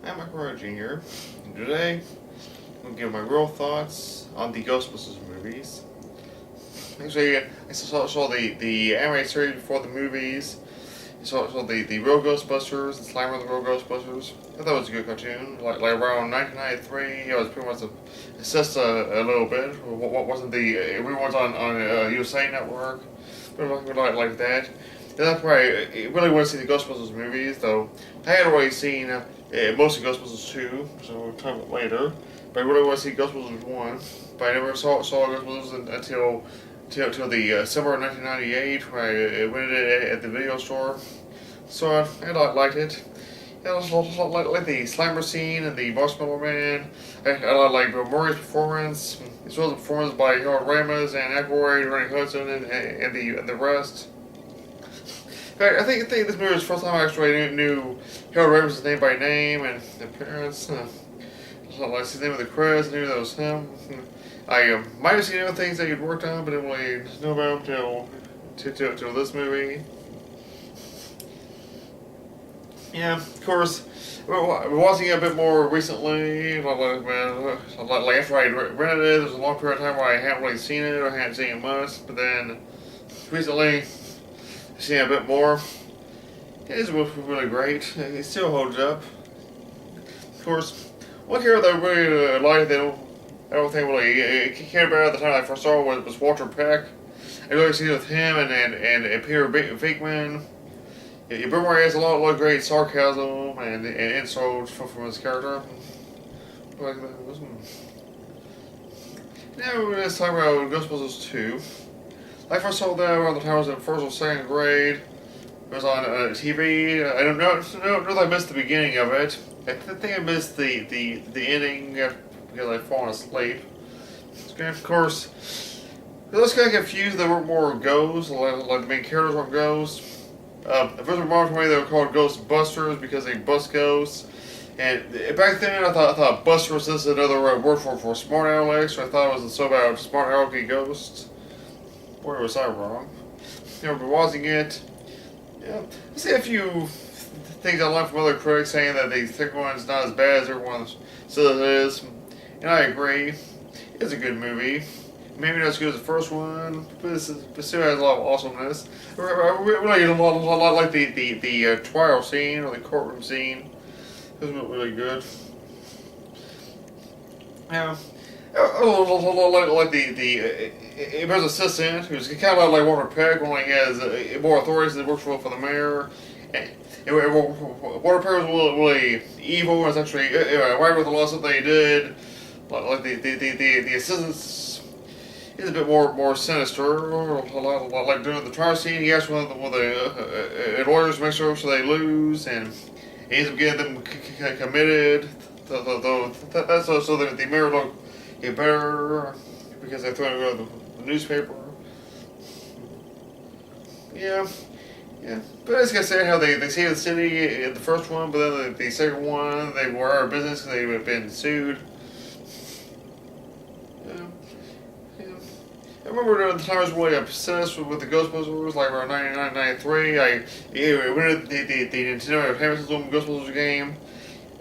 I'm Michael Roy Jr. And today, I'm going to give my real thoughts on the Ghostbusters movies. Actually, I saw the anime series before the movies. I saw the real Ghostbusters, the Slimer the Real Ghostbusters. I thought it was a good cartoon. Like around 1993, I was pretty much assessed a little bit. What wasn't the everyone's on USA Network, but like that. At that point, I really want to see the Ghostbusters movies, though I had already seen most of Ghostbusters 2, so we'll talk about it later. But I really want to see Ghostbusters 1. But I never saw Ghostbusters until the summer of 1998 when I rented it at the video store. So I liked it. I like the Slimer scene and the Marshmallow Man. I like Bill Murray's performance, as well as the performance by Harold Ramis and Aykroyd, Ernie Hudson, and the rest. In fact, I think this movie was the first time I actually knew Harold Ramis' name by name and the parents. Like his name of the credits, I knew that was him. I might have seen other things that he'd worked on, but didn't really know about him till this movie. Yeah, of course. Watching it a bit more recently, like after I rented it, there was a long period of time where I hadn't really seen it or hadn't seen it much. But then recently, I've seen it a bit more. It is really great. It still holds up. Of course, one character that I really liked that I don't think really cared about at the time I first saw was Walter Peck. I really seen it with him and Peter Venkman. Yeah, Bill Murray has a lot of great sarcasm and insults from his character. Like this one. Now let's talk about Ghostbusters 2. I first saw that around the time I was in first or second grade. It was on TV. I don't know if I missed the beginning of it. I think I missed the ending because I'd fallen asleep. Of course, I was kind of confused. There were more ghosts, like the main characters were ghosts. The first remark to me they were called Ghostbusters because they bust ghosts. And back then I thought Buster was just another word for smart aleck, so I thought it was so about smart alecky ghosts. Boy, was I wrong. But watching it, yeah, I see a few things I learned from other critics saying that the second one's not as bad as everyone says it is. And I agree. It's a good movie. Maybe not as good as the first one, but it still has a lot of awesomeness. I really a lot like the trial scene or the courtroom scene. It was really good. Yeah. Like the mayor's assistant, who's kind of like Walter Peck, only he has more authority and works for the mayor. And Walter Peck was really evil and was actually right with a lot of stuff they did. Like the assistants. He's a bit more sinister, like during the trial scene. He asked one of the lawyers to make sure so they lose, and he ends up getting them committed. That's so that the mayor don't get better because they throw it to the newspaper. Yeah. But I was gonna say how they saved the city in the first one, but then the second one they were out of business because they had been sued. I remember at the time I was really obsessed with the Ghostbusters, like around 99, 93. I rented the Nintendo Entertainment System Ghostbusters game.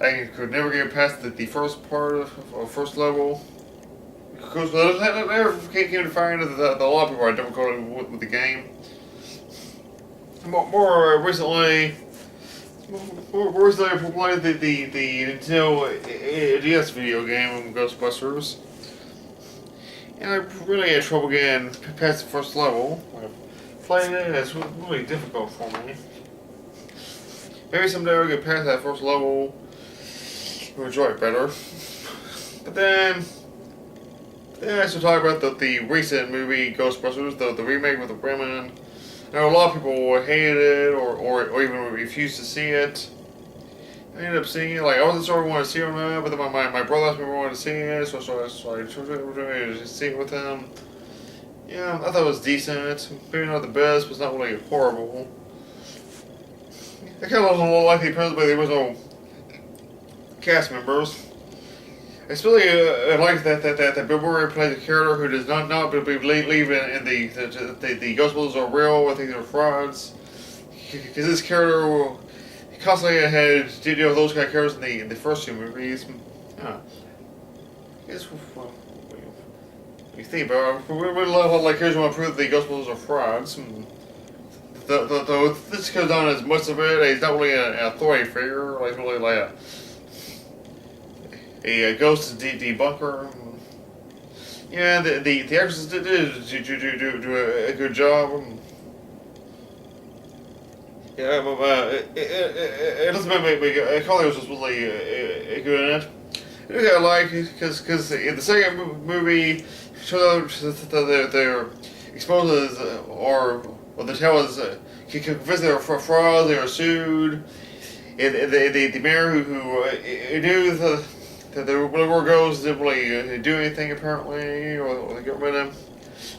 I could never get past the first part of first level. Because I never came to find that a lot of people had difficulty with the game. More recently, I played the Nintendo DS video game Ghostbusters. And I really had trouble getting past the first level. Playing it, it's really difficult for me. Maybe someday I'll get past that first level and enjoy it better. But then I should talk about the recent movie Ghostbusters, the remake with the women. I know a lot of people hated it or even refused to see it. I ended up seeing it. Like I wasn't sure I wanted to see it or not, but then my brother asked me if I wanted to see it, so I tried to see it with him. Yeah, I thought it was decent. Maybe not the best, but it's not really horrible. I kind of like the appearance by the original cast members. Especially I like that Bill Murray plays a character who does not believe in the Ghostbusters are real. I think they're frauds. Because this character constantly had those kind of characters in the first two movies. Yeah. It's, well, you think about it, we really love like here's want to prove the Ghostbusters are frauds. Though this goes on as much of it, he's not really an authority figure, like really like a ghost debunker. Yeah, the actresses did do a good job. Yeah, but it doesn't make me. Collier was just really good in it. I like because in the second movie, show that they're exposed as or the tell is convinced they're fraud, they were sued. And the mayor who knew that the whatever goes didn't really do anything apparently, or they got rid of him.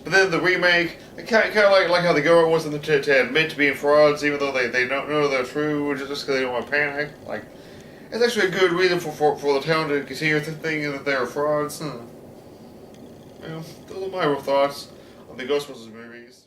But then the remake, I kind of like how the government wants them to admit to being frauds, even though they don't know they're true, just because they don't want to panic. Like, it's actually a good reason for the town to continue thinking that they're frauds. Those are my thoughts on the Ghostbusters movies.